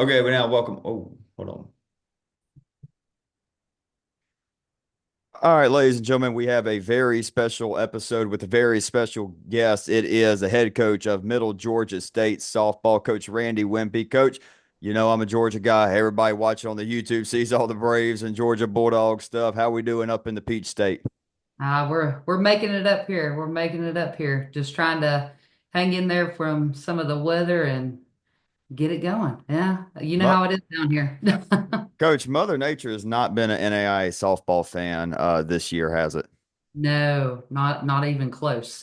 Okay, but now welcome. Oh, hold on. All right, ladies and gentlemen, we have a very special episode with a very special guest. It is the head coach of Middle Georgia State softball, Coach Randi Wimpy. Coach, you know I'm a Georgia guy. Everybody watching on the YouTube sees all the Braves and Georgia Bulldog stuff. How we doing up in the Peach State? We're making it up here. We're making it up here. Just trying to hang in there from some of the weather and get it going. Yeah, you know Mu- how it is down here. Coach, Mother Nature has not been an NAIA softball fan this year, has it? No, not even close.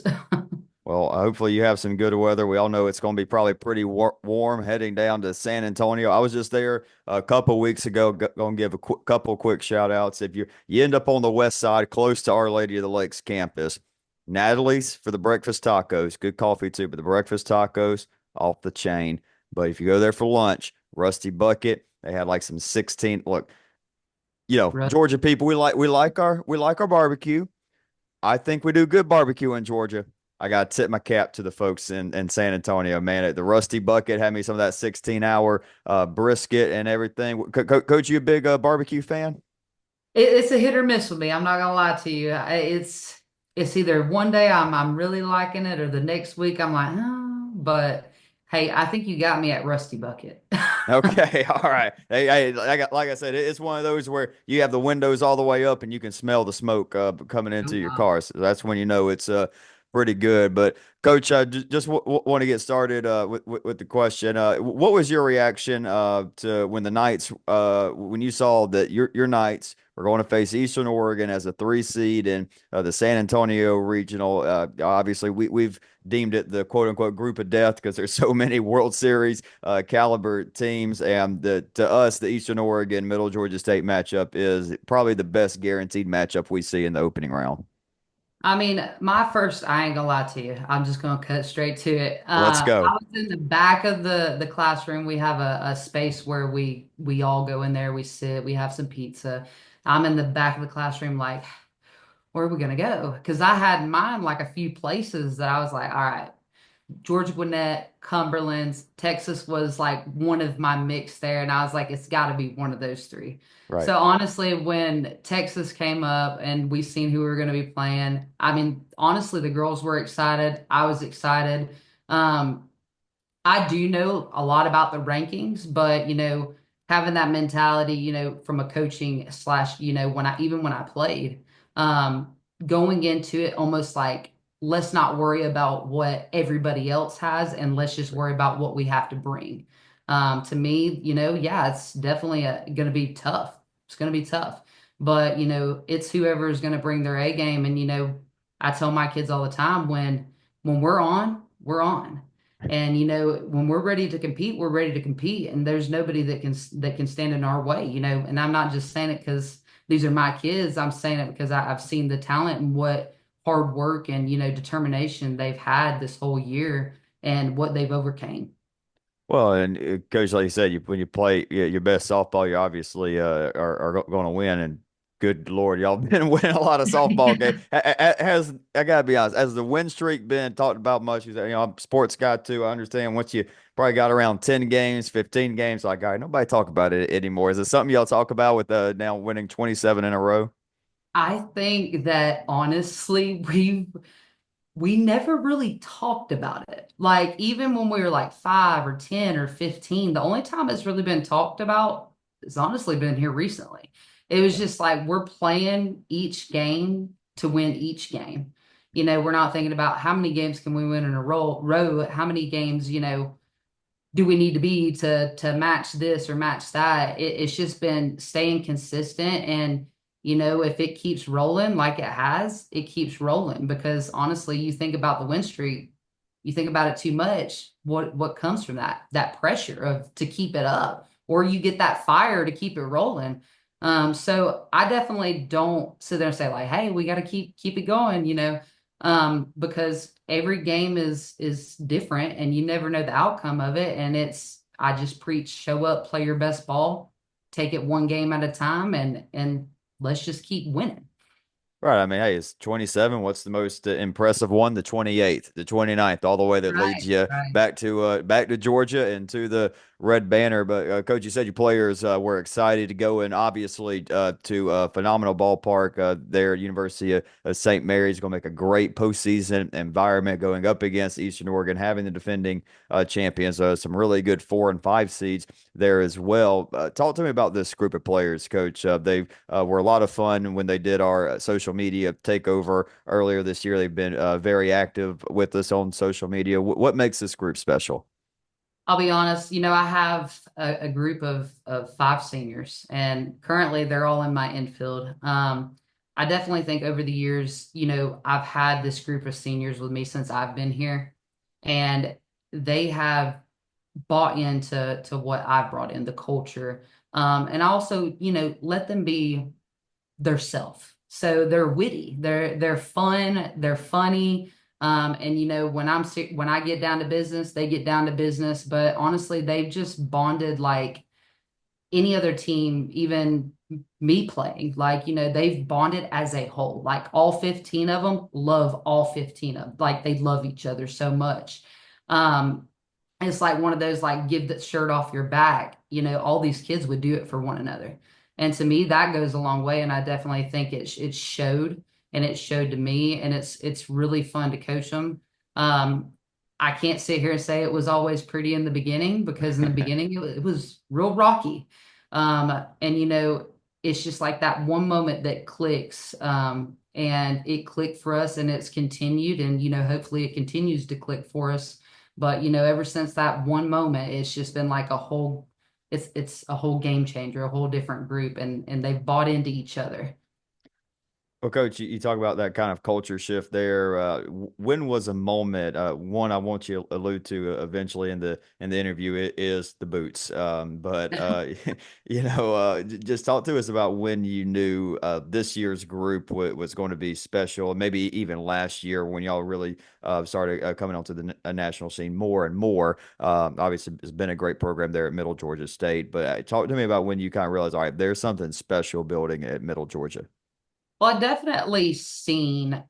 Well, hopefully you have some good weather. We all know it's going to be probably pretty warm heading down to San Antonio. I was just there a couple weeks ago. Going to give a couple quick shout outs. If you end up on the west side, close to Our Lady of the Lakes campus, Natalie's for the breakfast tacos, good coffee too, but the breakfast tacos off the chain. But if you go there for lunch, Rusty Bucket, they had like some 16. Look, Russ, Georgia people, we like our barbecue. I think we do good barbecue in Georgia. I got to tip my cap to the folks in San Antonio, man. At the Rusty Bucket had me some of that 16-hour brisket and everything. Coach, you a big barbecue fan? it's a hit or miss with me. I'm not gonna lie to you. It's either one day I'm really liking it, or the next week I'm like, oh. But hey, I think you got me at Rusty Bucket. Okay, all right. Hey, like I said, it's one of those where you have the windows all the way up and you can smell the smoke coming Oh, into your wow. car. So that's when you know it's pretty good. But Coach, I just want to get started with the question. What was your reaction to when the Knights when you saw that your Knights were going to face Eastern Oregon as a 3 seed in the San Antonio Regional? Obviously, we've deemed it the quote unquote group of death because there's so many World Series caliber teams. And to us, the Eastern Oregon Middle Georgia State matchup is probably the best guaranteed matchup we see in the opening round. I mean, I ain't gonna lie to you. I'm just gonna cut straight to it. Let's I go. was in the back of the classroom. We have a space where we all go in there, we sit, we have some pizza. I'm in the back of the classroom, like, where are we gonna go? Because I had in mind like a few places that I was like, all right, Georgia Gwinnett, Cumberland's, Texas was like one of my mix there. And I was like, it's got to be one of those three. Right. So honestly, when Texas came up and we seen who we were going to be playing, I mean, honestly, the girls were excited. I was excited. Um, I do know a lot about the rankings, but having that mentality, from a coaching slash, when I played, going into it almost like let's not worry about what everybody else has and let's just worry about what we have to bring. To me, yeah, it's definitely going to be tough. It's going to be tough, but it's whoever is going to bring their A game. And I tell my kids all the time when we're on, we're on. And when we're ready to compete, we're ready to compete, and there's nobody that can stand in our way. And I'm not just saying it because these are my kids. I'm saying it because I've seen the talent and what hard work and determination they've had this whole year and what they've overcame. Well, and Coach, like you said, when you play your best softball, you obviously are going to win. And good Lord, y'all been winning a lot of softball games. Has I gotta be honest, has the win streak been talked about much? I'm a sports guy too. I understand once you probably got around 10 games, 15 games, like, all right, nobody talk about it anymore. Is it something y'all talk about with now winning 27 in a row? I think that honestly, we never really talked about it. Like even when we were like 5 or 10 or 15, the only time it's really been talked about has honestly been here recently. It was just like we're playing each game to win each game. We're not thinking about how many games can we win in a row, how many games, do we need to be to match this or match that. It's just been staying consistent. And if it keeps rolling like it has, it keeps rolling. Because honestly, you think about the win streak, you think about it too much, what comes from that pressure of to keep it up, or you get that fire to keep it rolling. So I definitely don't sit there and say like, hey, we got to keep it going, because every game is different and you never know the outcome of it. And I just preach, show up, play your best ball, take it one game at a time, and let's just keep winning. Right. I mean, hey, it's 27. What's the most impressive one? The 28th, the 29th, all the way that leads Right, you right. back to Georgia and to the red banner. But coach, you said your players were excited to go in, obviously to a phenomenal ballpark there at University of St. Mary's. Going to make a great postseason environment going up against Eastern Oregon, having the defending champions, some really good 4 and 5 seeds there as well. Talk to me about this group of players, Coach. They were a lot of fun when they did our social media takeover earlier this year. They've been very active with us on social media. What makes this group special? I'll be honest, I have a group of five seniors, and currently they're all in my infield. I definitely think over the years, I've had this group of seniors with me since I've been here, and they have bought into what I've brought in, the culture. And I also, let them be their self. So they're witty, they're fun, they're funny. And when I get down to business, they get down to business. But honestly, they've just bonded like any other team, even me playing. Like, they've bonded as a whole. Like all 15 of them love all 15 of them. Like they love each other so much. Um, it's like one of those like give that shirt off your back. All these kids would do it for one another. And to me, that goes a long way. And I definitely think it showed, and it showed to me, and it's really fun to coach them. Um, I can't sit here and say it was always pretty in the beginning, because in the beginning it was real rocky. And it's just like that one moment that clicks. And it clicked for us, and it's continued, and hopefully it continues to click for us. But ever since that one moment, it's just been like it's a whole game changer, a whole different group, and they've bought into each other. Well, Coach, you talk about that kind of culture shift there. When was a moment? One I want you to allude to eventually in the interview is the boots. But just talk to us about when you knew this year's group was going to be special, and maybe even last year when y'all really started coming onto the national scene more and more. Obviously, it's been a great program there at Middle Georgia State. But talk to me about when you kind of realized, all right, there's something special building at Middle Georgia. Well, I definitely seen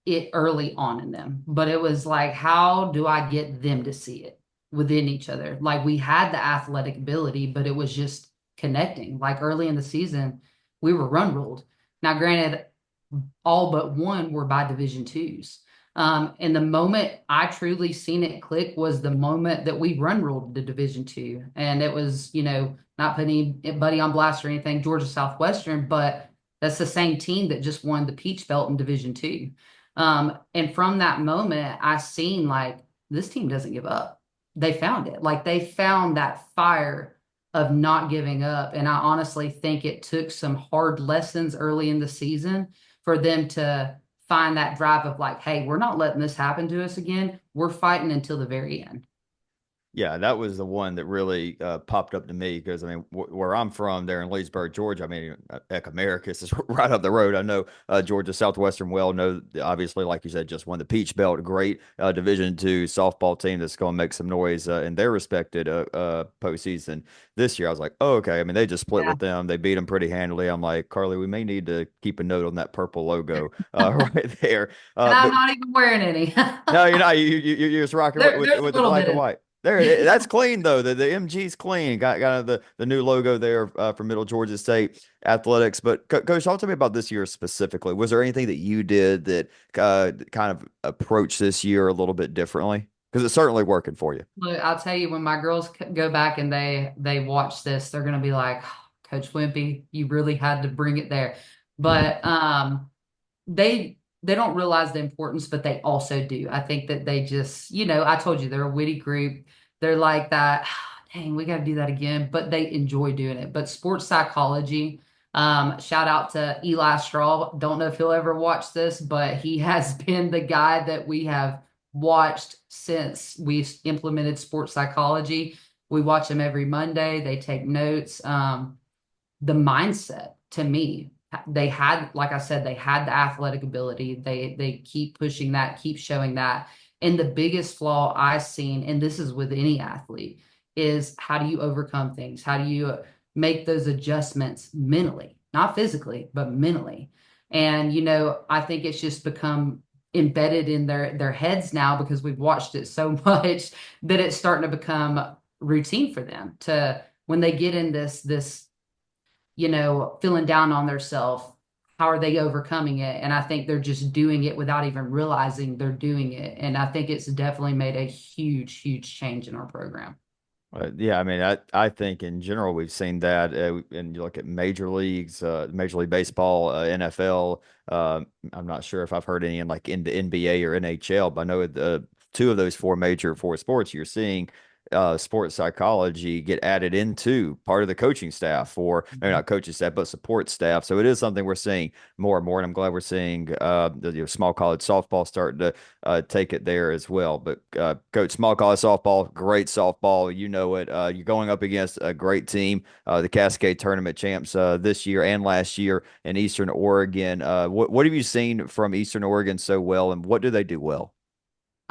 it early on in them, but it was like, how do I get them to see it within each other? Like we had the athletic ability, but it was just connecting. Like early in the season, we were run ruled. Now, granted, all but one were by Division twos. And the moment I truly seen it click was the moment that we run ruled the Division two. And it was, not putting anybody on blast or anything, Georgia Southwestern, but that's the same team that just won the Peach Belt in Division two. And from that moment, I seen like this team doesn't give up. They found it. Like they found that fire of not giving up. And I honestly think it took some hard lessons early in the season for them to find that drive of like, hey, we're not letting this happen to us again. We're fighting until the very end. Yeah, that was the one that really popped up to me because I mean, where I'm from, there in Leesburg, Georgia. I mean, heck, Americus is right up the road. I know Georgia Southwestern well. Know obviously, like you said, just won the Peach Belt, a great Division two softball team that's going to make some noise in their respected postseason this year. I was like, oh, okay. I mean, they just split Yeah. with them. They beat them pretty handily. I'm like, Carly, we may need to keep a note on that purple logo right there. And I'm But not even wearing any. no, you're not. You're just rocking There's a with the little black bit and of white. There, that's clean though. The MG's clean. Got kind of the new logo there for Middle Georgia State Athletics. But Coach, talk to me about this year specifically. Was there anything that you did that kind of approached this year a little bit differently? Because it's certainly working for you. Look, I'll tell you, when my girls go back and they watch this, they're gonna be like, "Oh, Coach Wimpy, you really had to bring it there." But they don't realize the importance, but they also do. I think that they just, I told you they're a witty group. They're like that, dang, we got to do that again, but they enjoy doing it. But sports psychology, shout out to Eli Straw. Don't know if he'll ever watch this, but he has been the guy that we have watched since we implemented sports psychology. We watch him every Monday. They take notes. The mindset to me, they had, like I said, they had the athletic ability. They keep pushing that, keep showing that. And the biggest flaw I've seen, and this is with any athlete, is how do you overcome things? How do you make those adjustments mentally, not physically, but mentally? And I think it's just become embedded in their heads now, because we've watched it so much that it's starting to become routine for them to when they get in this feeling down on themselves, how are they overcoming it? And I think they're just doing it without even realizing they're doing it. And I think it's definitely made a huge, huge change in our program. Yeah, I mean, I think in general we've seen that, and you look at major leagues, Major League Baseball, NFL. I'm not sure if I've heard any in the NBA or NHL, but I know the two of those four major four sports you're seeing sports psychology get added into part of the coaching staff, or maybe Mhm. not coaching staff, but support staff. So it is something we're seeing more and more, and I'm glad we're seeing small college softball starting to take it there as well. But coach, small college softball, great softball. You know it. You're going up against a great team, the Cascade Tournament champs this year and last year in Eastern Oregon. What have you seen from Eastern Oregon so well, and what do they do well?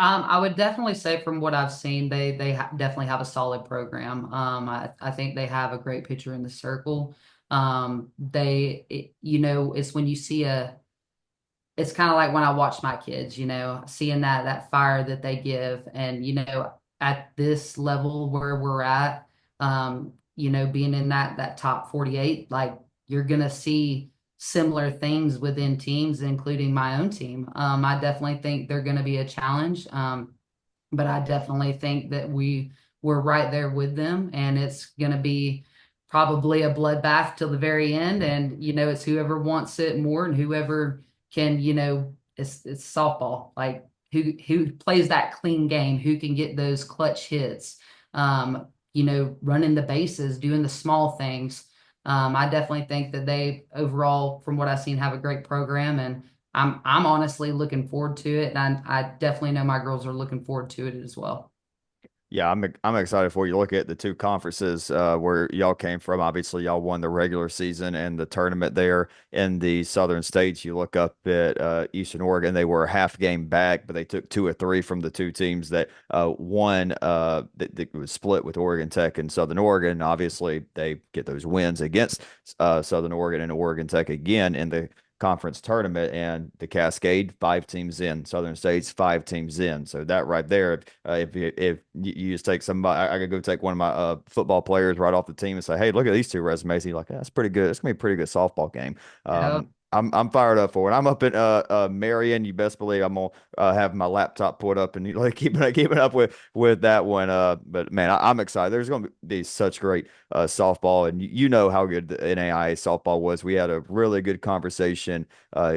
I would definitely say from what I've seen, they definitely have a solid program. I think they have a great pitcher in the circle. It's when you see it's kind of like when I watch my kids, seeing that fire that they give, and at this level where we're at, being in that top 48, like you're gonna see similar things within teams, including my own team. I definitely think they're gonna be a challenge. But I definitely think that we're right there with them, and it's going to be probably a bloodbath till the very end. And it's whoever wants it more and whoever can, it's softball. Like who plays that clean game, who can get those clutch hits, running the bases, doing the small things. I definitely think that they overall, from what I've seen, have a great program, and I'm honestly looking forward to it, and I definitely know my girls are looking forward to it as well. Yeah, I'm excited for you. Look at the two conferences where y'all came from. Obviously, y'all won the regular season and the tournament there in the Southern States. You look up at Eastern Oregon; they were a half game back, but they took two or three from the two teams that won. That was split with Oregon Tech and Southern Oregon. Obviously, they get those wins against Southern Oregon and Oregon Tech again in the conference tournament, and the Cascade, five teams in, Southern States, five teams in. So that right there, if you just take somebody, I could go take one of my football players right off the team and say, hey, look at these two resumes. He's like, that's pretty good. It's gonna be a pretty good softball game. Yep. I'm fired up for it. I'm up in Marion. You best believe I'm gonna have my laptop put up and like keeping up with that one. But man, I'm excited. There's gonna be such great softball, and you know how good the NAIA softball was. We had a really good conversation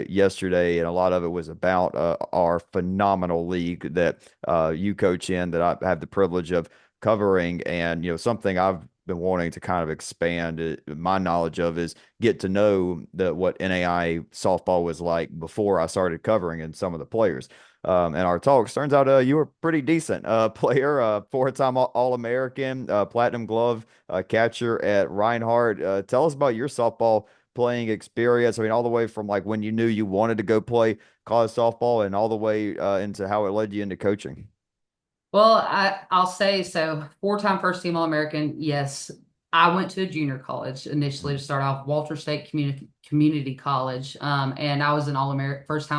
yesterday, and a lot of it was about our phenomenal league that you coach in, that I have the privilege of covering, and something I've been wanting to kind of expand my knowledge of is get to know what NAIA softball was like before I started covering and some of the players. And our talks, turns out you were pretty decent player, four-time All-American, Platinum Glove catcher at Reinhardt. Tell us about your softball playing experience. I mean, all the way from like when you knew you wanted to go play college softball and all the way into how it led you into coaching. Well, I'll say so. Four-time first team All-American. Yes, I went to a junior college initially to start off, Walter State Community College, and I was an All-American first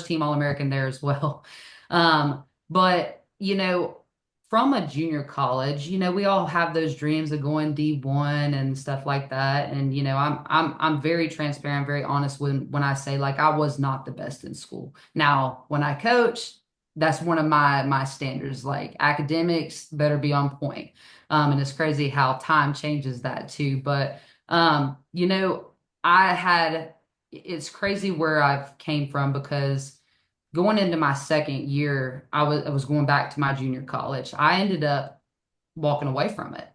team All-American there as well. But from a junior college, we all have those dreams of going D1 and stuff like that. And I'm very transparent, very honest when I say like I was not the best in school. Now, when I coach, that's one of my standards. Like academics better be on point. And it's crazy how time changes that too. But I had it's crazy where I've came from because going into my second year, I was going back to my junior college. I ended up walking away from it.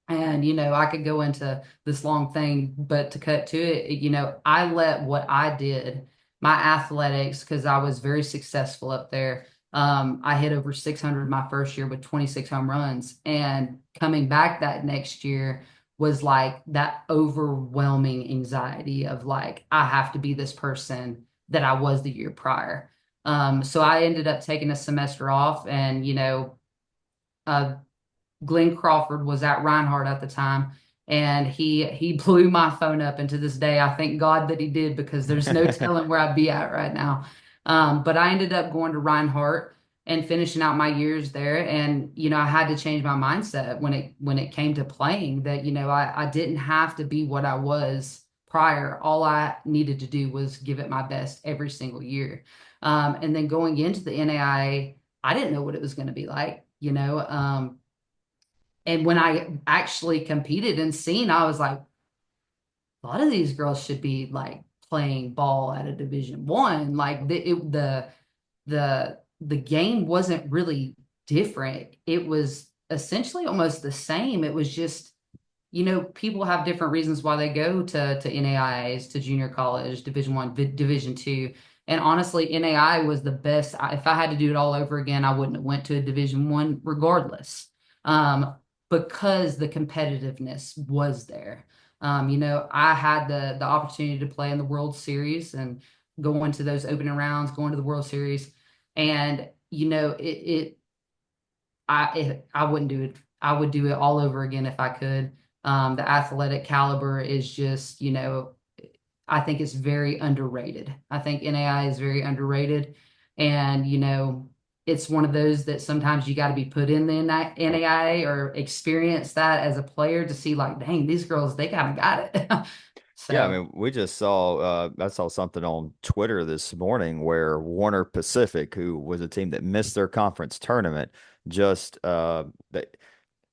And I could go into this long thing, but to cut to it, I let what I did, my athletics, because I was very successful up there. I hit over 600 my first year with 26 home runs, and coming back that next year was like that overwhelming anxiety of like I have to be this person that I was the year prior. So I ended up taking a semester off, and uh, Glenn Crawford was at Reinhardt at the time, and he blew my phone up. And to this day, I thank God that he did because there's no telling where I'd be at right now. But I ended up going to Reinhardt. and finishing out my years there. And, I had to change my mindset when it came to playing that, I didn't have to be what I was prior. All I needed to do was give it my best every single year. And then going into the NAIA, I didn't know what it was going to be like, and when I actually competed and seen, I was like, a lot of these girls should be like playing ball at a Division 1. Like the game wasn't really different. It was essentially almost the same. It was just, people have different reasons why they go to NAIAs, to junior college, Division 1, Division 2. And honestly, NAI was the best. If I had to do it all over again, I wouldn't have went to a Division 1 regardless, um, because the competitiveness was there. I had the opportunity to play in the World Series and go into those opening rounds, going to the World Series, and I wouldn't do it. I would do it all over again if I could. The athletic caliber is just, I think it's very underrated. I think NAI is very underrated. And, it's one of those that sometimes you got to be put in the NAIA or experience that as a player to see, like, dang, these girls, they kind of got it. Yeah, I So, mean, we just saw I saw something on Twitter this morning where Warner Pacific, who was a team that missed their conference tournament, just they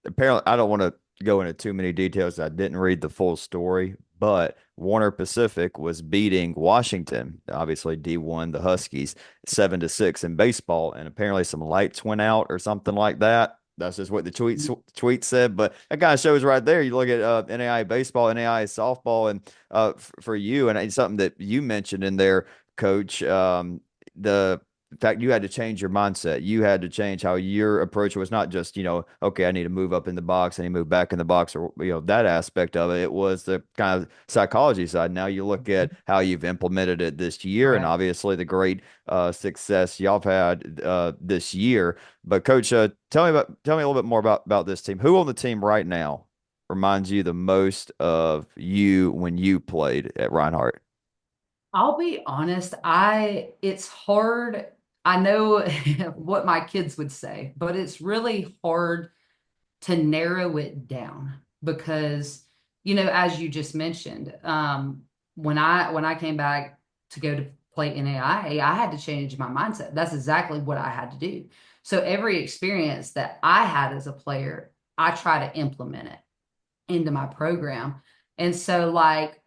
apparently I don't want to go into too many details. I didn't read the full story, but Warner Pacific was beating Washington, obviously D1, the Huskies, 7-6 in baseball, and apparently some lights went out or something like that. That's just what the tweet said, but that kind of shows right there. You look at NAI baseball, NAI softball, and for you, and it's something that you mentioned in there, Coach. The fact you had to change your mindset. You had to change how your approach was not just, okay, I need to move up in the box, I need to move back in the box, or, that aspect of it. It was the kind of psychology side. Now you look at how you've implemented it this year and correct. obviously the great success y'all have had this year. But Coach, tell me a little bit more about this team. Who on the team right now reminds you the most of you when you played at Reinhardt? I'll be honest, it's hard. I know what my kids would say, but it's really hard to narrow it down because, as you just mentioned, when I came back to go to play NAIA, I had to change my mindset. That's exactly what I had to do. So every experience that I had as a player, I try to implement it into my program. And so, like,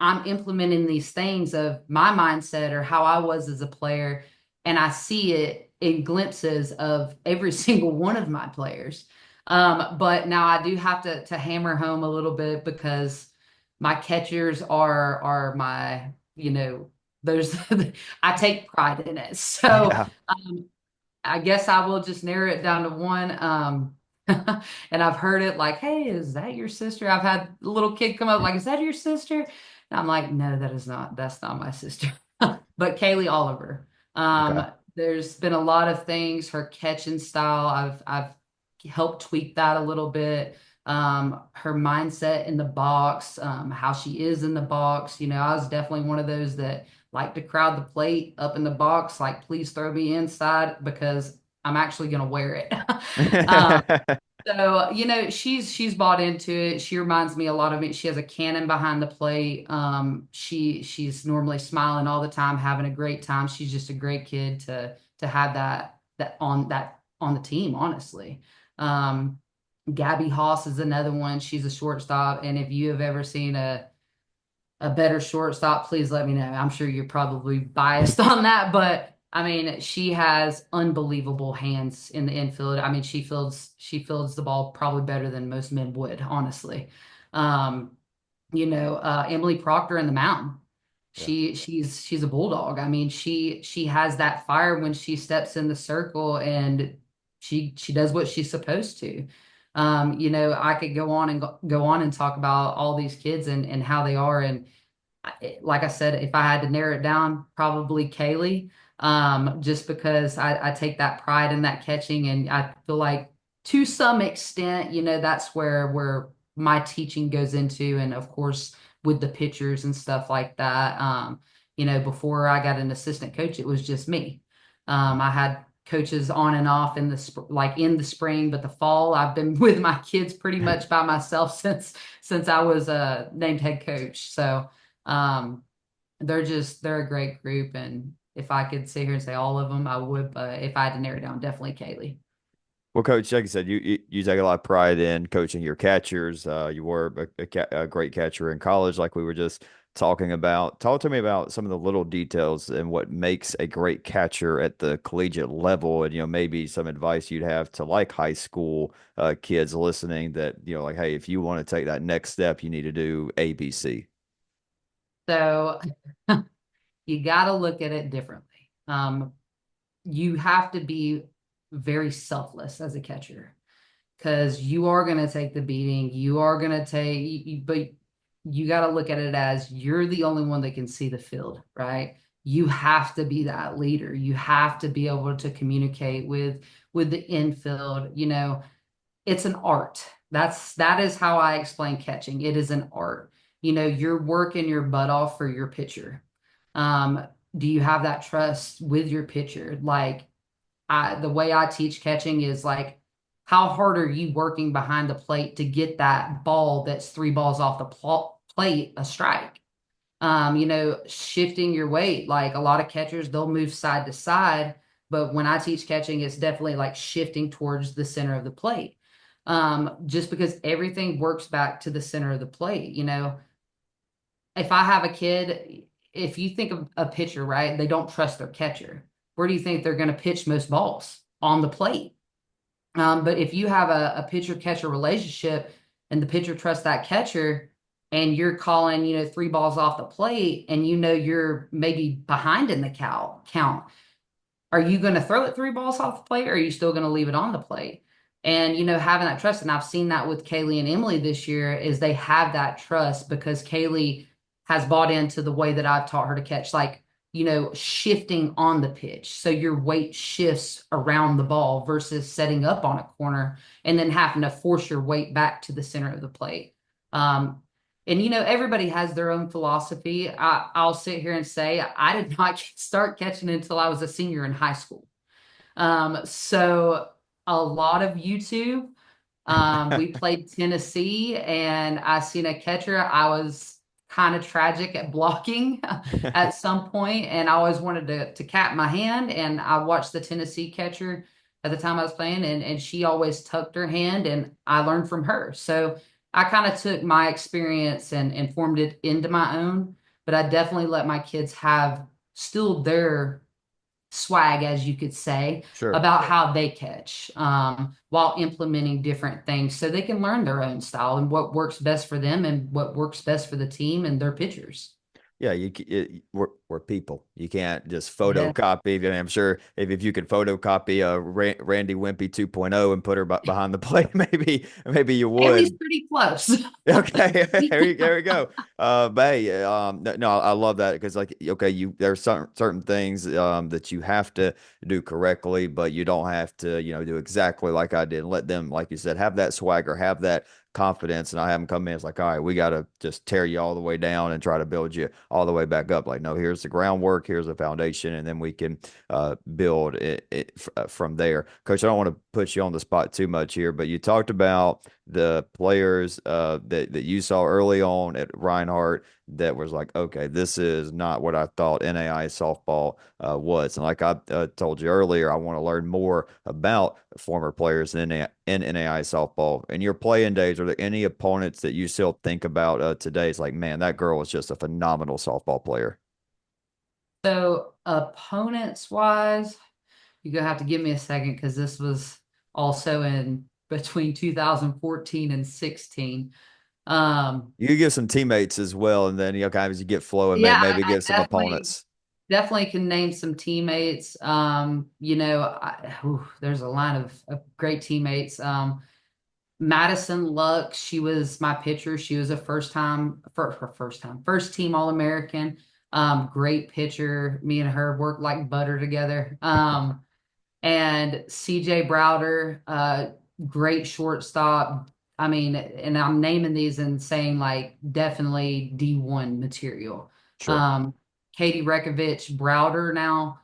I'm implementing these things of my mindset or how I was as a player, and I see it in glimpses of every single one of my players. But now I do have to hammer home a little bit because my catchers are my, there's I take pride in it. So Yeah. I guess I will just narrow it down to one. And I've heard it like, hey, is that your sister? I've had a little kid come up like, is that your sister? And I'm like, no, that's not my sister. But Kaylee Oliver. Okay. There's been a lot of things, her catching style, I've helped tweak that a little bit. Her mindset in the box, how she is in the box. I was definitely one of those that like to crowd the plate up in the box, like please throw me inside because I'm actually gonna wear it. um, so, she's bought into it. She reminds me a lot of me. She has a cannon behind the plate. She's normally smiling all the time, having a great time. She's just a great kid to have that on the team, honestly. Um, Gabby Haas is another one. She's a shortstop, and if you have ever seen a better shortstop, please let me know. I'm sure you're probably biased on that, but I mean, she has unbelievable hands in the infield. I mean, she fields the ball probably better than most men would, honestly. Um, Emily Proctor in the mountain. Yeah. She's a bulldog. I mean, she has that fire when she steps in the circle and she does what she's supposed to. I could go on and talk about all these kids and how they are. And like I said, if I had to narrow it down, probably Kaylee, just because I take that pride in that catching, and I feel like to some extent, that's where my teaching goes into, and of course with the pitchers and stuff like that. Before I got an assistant coach, it was just me. I had coaches on and off in like in the spring, but the fall I've been with my kids pretty much by myself since I was named head coach. So um, they're a great group, and if I could sit here and say all of them, I would. But if I had to narrow it down, definitely Kaylee. Well, Coach, like I said, you take a lot of pride in coaching your catchers. You were a great catcher in college, like we were just talking about. Talk to me about some of the little details and what makes a great catcher at the collegiate level, and maybe some advice you'd have to like high school kids listening that like, hey, if you want to take that next step, you need to do A, B, C. So you got to look at it differently. You have to be very selfless as a catcher because you are going to take the beating. You are going to but you got to look at it as you're the only one that can see the field, right? You have to be that leader. You have to be able to communicate with the infield. It's an art. That is how I explain catching. It is an art. You're working your butt off for your pitcher. Um, do you have that trust with your pitcher? Like the way I teach catching is like, how hard are you working behind the plate to get that ball that's three balls off the plate a strike? Shifting your weight. Like a lot of catchers, they'll move side to side, but when I teach catching, it's definitely like shifting towards the center of the plate. Just because everything works back to the center of the plate. If I have a kid, if you think of a pitcher, right, they don't trust their catcher. Where do you think they're going to pitch most balls? On the plate. But if you have a pitcher catcher relationship and the pitcher trusts that catcher and you're calling, three balls off the plate and you're maybe behind in the count, are you going to throw it three balls off the plate or are you still going to leave it on the plate? And, having that trust, and I've seen that with Kaylee and Emily this year, is they have that trust because Kaylee has bought into the way that I've taught her to catch, like, shifting on the pitch. So your weight shifts around the ball versus setting up on a corner and then having to force your weight back to the center of the plate. Um, and everybody has their own philosophy. I'll sit here and say I did not start catching until I was a senior in high school. So a lot of YouTube. We played Tennessee, and I seen a catcher. I was kind of tragic at blocking at some point, and I always wanted to cap my hand. And I watched the Tennessee catcher at the time I was playing, and she always tucked her hand, and I learned from her. So I kind of took my experience and formed it into my own, but I definitely let my kids have still their swag, as you could say, Sure. about how they catch while implementing different things so they can learn their own style and what works best for them and what works best for the team and their pitchers. Yeah, we're people. You can't just Yeah. photocopy. I mean, I'm sure if you could photocopy a Randy Wimpy 2.0 and put her behind the plate, maybe you Haley's would. pretty close. Okay, there you go. But hey, no, I love that because like, okay, there's certain things that you have to do correctly, but you don't have to, do exactly like I did. Let them, like you said, have that swagger, have that confidence, and I have them come in. It's like, all right, we got to just tear you all the way down and try to build you all the way back up. Like, no, here's the groundwork, here's the foundation, and then we can build from there. Coach, I don't want to put you on the spot too much here, but you talked about the players that you saw early on at Reinhardt that was like, okay, this is not what I thought NAI softball was. And like I told you earlier, I want to learn more about former players in NAI softball. In your playing days, are there any opponents that you still think about today? It's like, man, that girl was just a phenomenal softball player. So opponents wise, you're gonna have to give me a second because this was also in between 2014 and 16. Um, You could give some teammates as well, and then kind of as you get flowing, yeah, maybe I give some definitely opponents. definitely can name some teammates. There's a line of great teammates. Madison Luck, she was my pitcher. She was a first team All-American. Great pitcher. Me and her worked like butter together. And CJ Browder, great shortstop. I mean, and I'm naming these and saying like definitely D1 material. Sure. Um, Katie Rekovich Browder now.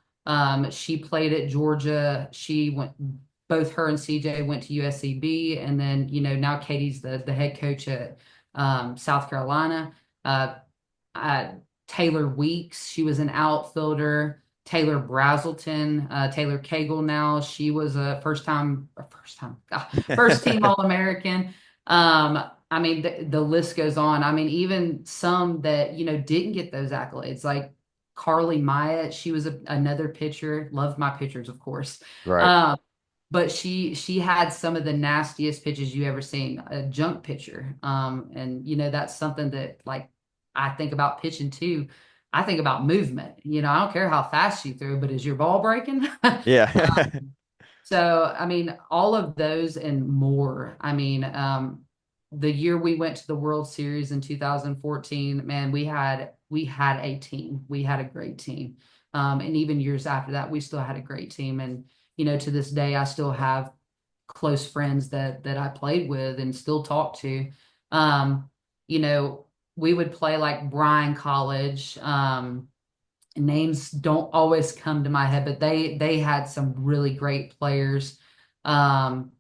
She played at Georgia. She went, both her and CJ went to USCB, and then now Katie's the head coach at South Carolina. Uh, uh, Taylor Weeks, she was an outfielder. Taylor Brazelton, Taylor Cagle now. She was a first team All-American. I mean, the list goes on. I mean, even some that, didn't get those accolades, like Carly Myatt, she was another pitcher. Loved my pitchers, of course. Right. Um, but she had some of the nastiest pitches you ever seen, a junk pitcher. And that's something that, like, I think about pitching too. I think about movement. I don't care how fast you throw, but is your ball breaking? Yeah. So, I mean, all of those and more. I mean, the year we went to the World Series in 2014, man, we had a team. We had a great team. And even years after that, we still had a great team. And, to this day, I still have close friends that I played with and still talk to. Um, you know, we would play like Bryan College. Names don't always come to my head, but they had some really great players. Um,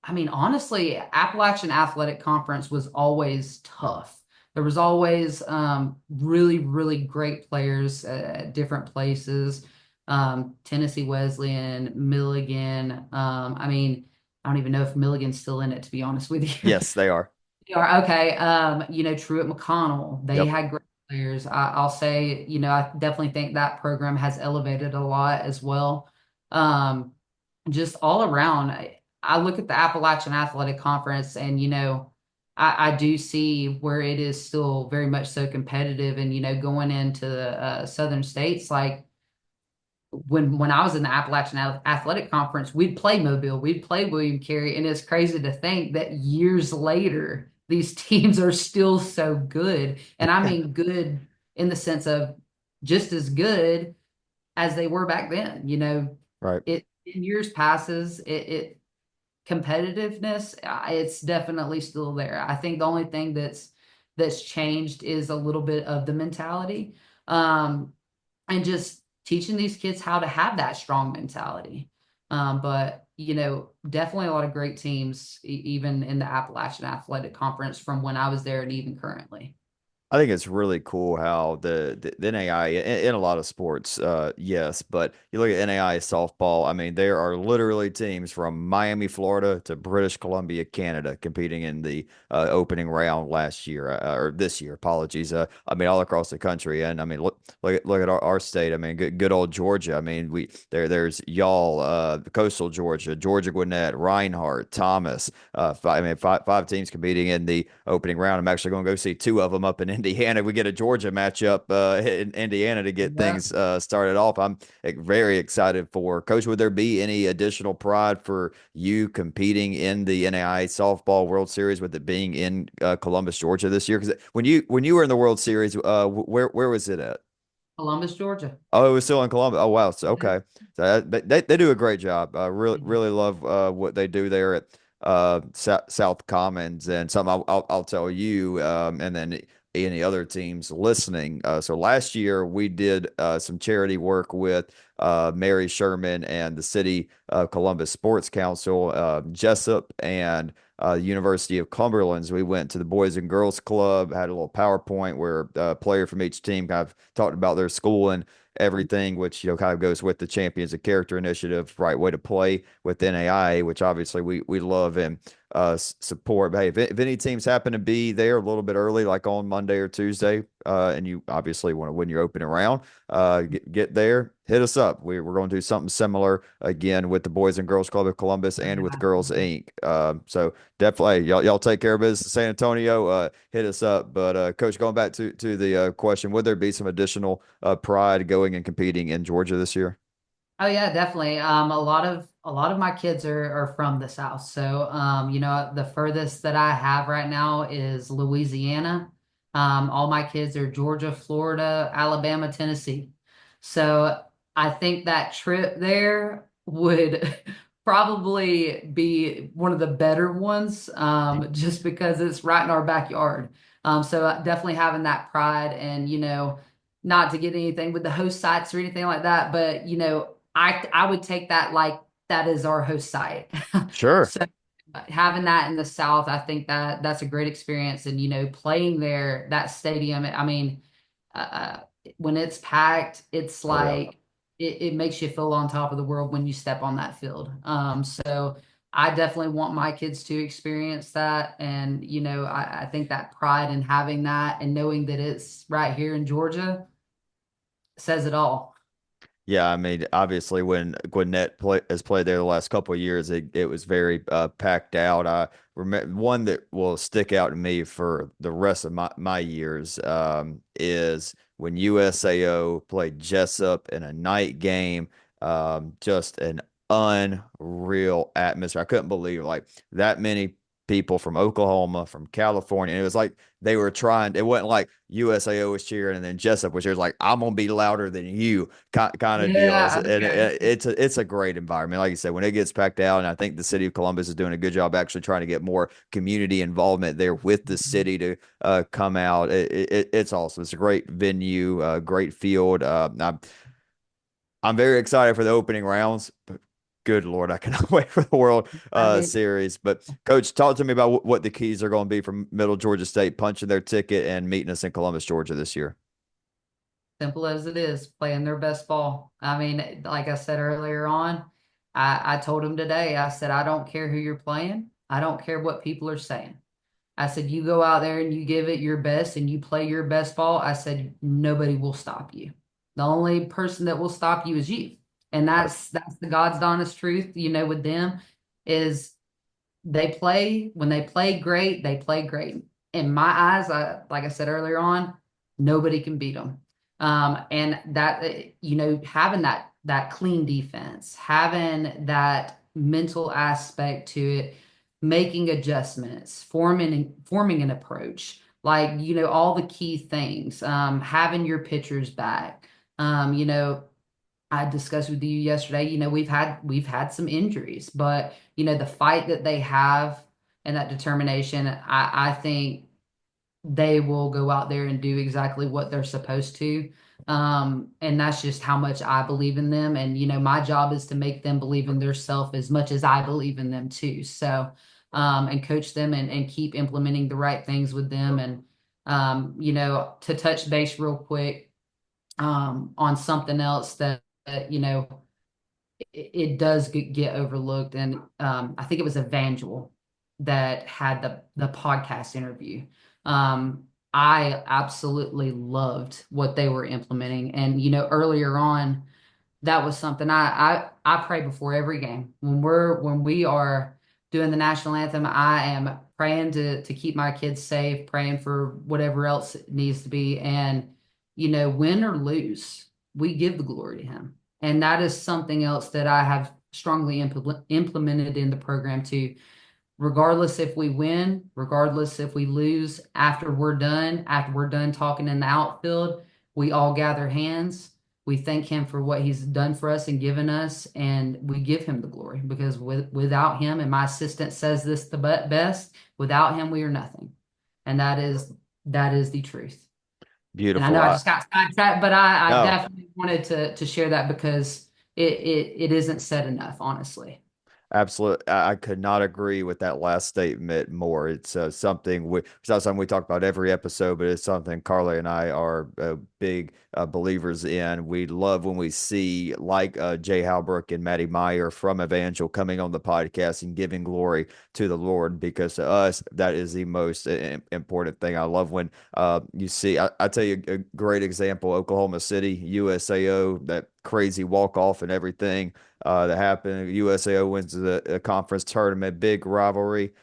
I mean, honestly, Appalachian Athletic Conference was always tough. There was always really, really great players at different places. Tennessee Wesleyan, Milligan. I mean, I don't even know if Milligan's still in it, to be honest with you. Yes, they are. They are okay. Truett McConnell, they Yep. had great players. I'll say, I definitely think that program has elevated a lot as well. Um, just all around, I look at the Appalachian Athletic Conference, and I do see where it is still very much so competitive. And going into the Southern states, like when I was in the Appalachian Athletic Conference, we'd play Mobile, we'd play William Carey, and it's crazy to think that years later these teams are still so good, and I mean good in the sense of just as good as they were back then. Right. It in years passes, it competitiveness, it's definitely still there. I think the only thing that's changed is a little bit of the mentality. Um, and just teaching these kids how to have that strong mentality. But definitely a lot of great teams, even in the Appalachian Athletic Conference from when I was there and even currently. I think it's really cool how the NAI in a lot of sports, yes, but you look at NAI softball. I mean, there are literally teams from Miami, Florida to British Columbia, Canada, competing in the opening round last year or this year. Apologies. I mean, all across the country, and I mean, look at our state. I mean, good old Georgia. I mean, there's y'all, coastal Georgia, Georgia Gwinnett, Reinhardt, Thomas. I mean, five teams competing in the opening round. I'm actually going to go see two of them up in Indiana. We get a Georgia matchup in Indiana to get Yeah. things started off. I'm very excited for Coach. Would there be any additional pride for you competing in the NAIA softball World Series with it being in Columbus, Georgia this year? Because when you were in the World Series, where was it at? Columbus, Georgia. Oh, it was still in Columbus. Oh, wow. So, Yeah. okay. So they do a great job. I really, Mhm. really love what they do there at South Commons, and something I'll tell you, and then any other teams listening. So last year we did some charity work with Mary Sherman and the City of Columbus Sports Council, Jessup, and University of Cumberland's. We went to the Boys and Girls Club, had a little PowerPoint where a player from each team kind of talked about their school and everything, which kind of goes with the Champions of Character Initiative, right way to play with NAIA, which obviously we love and support. But hey, if any teams happen to be there a little bit early, like on Monday or Tuesday, and you obviously want to win your opening round, get there, hit us up. We're going to do something similar again with the Boys and Girls Club of Columbus and with Girls Inc. So definitely, y'all take care of business, San Antonio. Hit us up. But Coach, going back to the question, would there be some additional pride going and competing in Georgia this year? Oh yeah, definitely. A lot of my kids are from the South. So the furthest that I have right now is Louisiana. All my kids are Georgia, Florida, Alabama, Tennessee. So I think that trip there would probably be one of the better ones, just because it's right in our backyard. So definitely having that pride, and not to get anything with the host sites or anything like that, but I would take that like that is our host site. Sure. So having that in the South, I think that that's a great experience. And playing there, that stadium, I mean, uh, when it's packed, it's Oh yeah. like it makes you feel on top of the world when you step on that field. So I definitely want my kids to experience that. And, I think that pride in having that and knowing that it's right here in Georgia says it all. Yeah, I mean, obviously, when Gwinnett has played there the last couple of years, it was very packed out. I remember one that will stick out to me for the rest of my years is when USAO played Jessup in a night game. Just an unreal atmosphere. I couldn't believe like that many people from Oklahoma, from California. And it was like they were trying. It wasn't like USAO was cheering and then Jessup was cheering. Like I'm gonna be louder than you, kind of deal. Yeah, okay. It's a great environment. Like you said, when it gets packed out, and I think the city of Columbus is doing a good job actually trying to get more community involvement there with the city to come out. It's awesome. It's a great venue, great field. I'm very excited for the opening rounds. But good Lord, I cannot wait for the World I mean, Series. But Coach, talk to me about what the keys are going to be for Middle Georgia State punching their ticket and meeting us in Columbus, Georgia this year. simple as it is, playing their best ball. I mean, like I said earlier on, I told them today, I said, I don't care who you're playing. I don't care what people are saying. I said, you go out there and you give it your best and you play your best ball. I said, nobody will stop you. The only person that will stop you is you. And Right. that's the God's honest truth, with them is they play when they play great, they play great. In my eyes, like I said earlier on, nobody can beat them. And that having that clean defense, having that mental aspect to it, making adjustments, forming an approach, like all the key things, having your pitchers back. I discussed with you yesterday, we've had some injuries, but the fight that they have and that determination, I think they will go out there and do exactly what they're supposed to. And that's just how much I believe in them. And my job is to make them believe in themselves as much as I believe in them too. So and coach them and keep implementing the right things with them. And to touch base real quick on something else that it does get overlooked. And I think it was Evangel that had the podcast interview. I absolutely loved what they were implementing. And earlier on, that was something I pray before every game. When we are doing the national anthem, I am praying to keep my kids safe, praying for whatever else it needs to be. And win or lose, we give the glory to him. And that is something else that I have strongly implemented in the program too. Regardless if we win, regardless if we lose, after we're done talking in the outfield, we all gather hands. We thank him for what he's done for us and given us, and we give him the glory because without him, and my assistant says this the best, without him, we are nothing. And that is the truth. And I Beautiful. know I just got sidetracked, but I No, definitely wanted to share that because it isn't said enough, honestly. absolutely. I could not agree with that last statement more. It's it's not something we talk about every episode, but it's something Carly and I are big believers in. We love when we see like Jay Halbrook and Maddie Meyer from Evangel coming on the podcast and giving glory to the Lord because to us, that is the most important thing. I love when you see, I tell you a great example, Oklahoma City, USAO, that crazy walk off and everything that happened. USAO wins the conference tournament, big rivalry.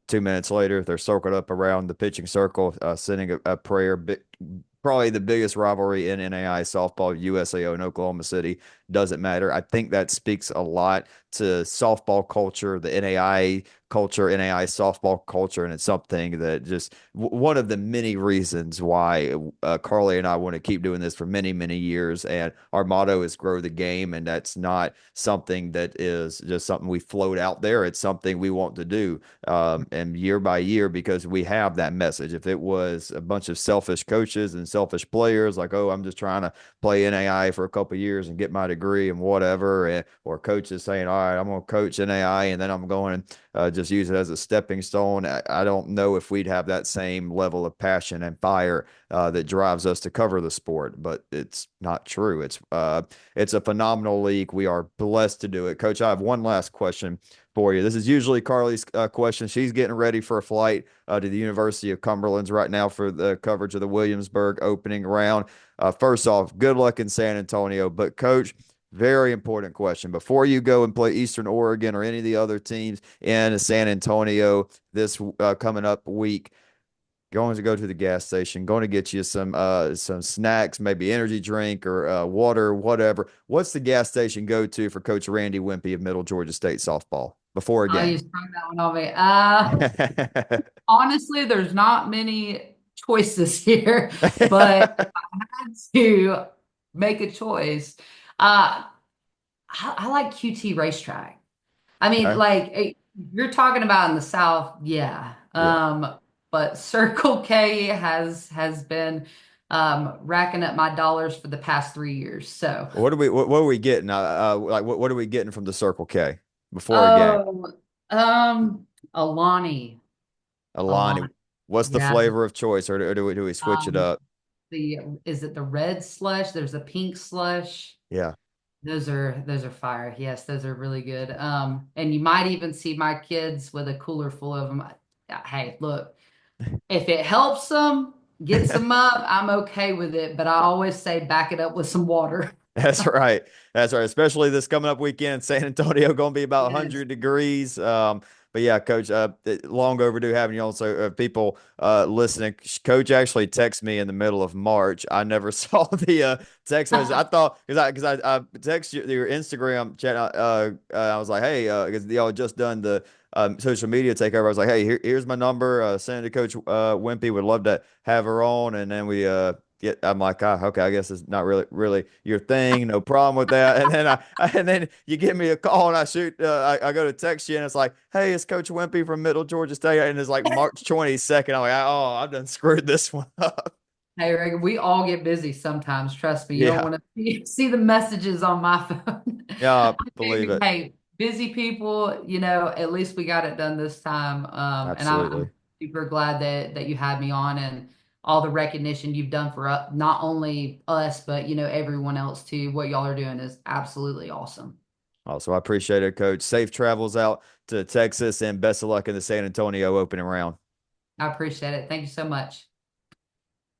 2 minutes later, they're circled up around the pitching circle, sending a prayer. Probably the biggest rivalry in NAI softball, USAO and Oklahoma City. Doesn't matter. I think that speaks a lot to softball culture, the NAI culture, NAI softball culture, and it's something that just one of the many reasons why Carly and I want to keep doing this for many, many years. And our motto is grow the game, and that's not something that is just something we float out there. It's something we want to do, and year by year, because we have that message. If it was a bunch of selfish coaches and selfish players, like, oh, I'm just trying to play NAI for a couple of years and get my degree and whatever, or coaches saying, all right, I'm going to coach NAI and then I'm going to just use it as a stepping stone. I don't know if we'd have that same level of passion and fire that drives us to cover the sport, but it's not true. It's a phenomenal league. We are blessed to do it. Coach, I have one last question for you. This is usually Carly's question. She's getting ready for a flight to the University of Cumberland's right now for the coverage of the Williamsburg opening round. First off, good luck in San Antonio. But, Coach, very important question. Before you go and play Eastern Oregon or any of the other teams in San Antonio this coming up week, going to go to the gas station, going to get you some snacks, maybe energy drink or water, whatever. What's the gas station go to for Coach Randy Wimpy of Middle Georgia State softball before a Oh, you game? sprung that one on me. Honestly, there's not many choices here, but if I had to make a choice, I like QT racetrack. I mean, Okay. like you're talking about in the South, yeah. Yeah. But Circle K has been racking up my dollars for the past 3 years. So, What are we getting? Like what are we getting from the Circle K before a game? oh, Alani, Alani, Alani, what's the yeah. flavor of choice, or do we switch it Um, up? the is it the red slush? There's a pink slush. Yeah. Those are fire. Yes, those are really good. And you might even see my kids with a cooler full of them. Hey, look, if it helps them, gets them up, I'm okay with it. But I always say back it up with some water. That's right. That's right. Especially this coming up weekend, San Antonio going to be about Yes. 100 degrees. But yeah, Coach, long overdue having you on. So people listening, Coach actually texted me in the middle of March. I never saw the text message. I thought because I text you your Instagram chat. I was like, hey, because y'all just done the social media takeover. I was like, hey, here's my number. Send it to Coach Wimpy. Would love to have her on, and then we yeah, I'm like, ah, okay, I guess it's not really your thing. No problem with that. And then and then you give me a call and I shoot, I go to text you and it's like, hey, it's Coach Wimpy from Middle Georgia State. And it's like March 22nd. I'm like, oh, I've done screwed this one up. Hey, Reagan, we all get busy sometimes. Trust me. You don't Yeah. want to see the messages on my phone. Yeah, I believe do. it. Hey, busy people, at least we got it done this time. And I'm Absolutely. super glad that you had me on and all the recognition you've done for not only us, but everyone else too. What y'all are doing is absolutely awesome. Also, I appreciate it, Coach. Safe travels out to Texas and best of luck in the San Antonio opening round. I appreciate it. Thank you so much.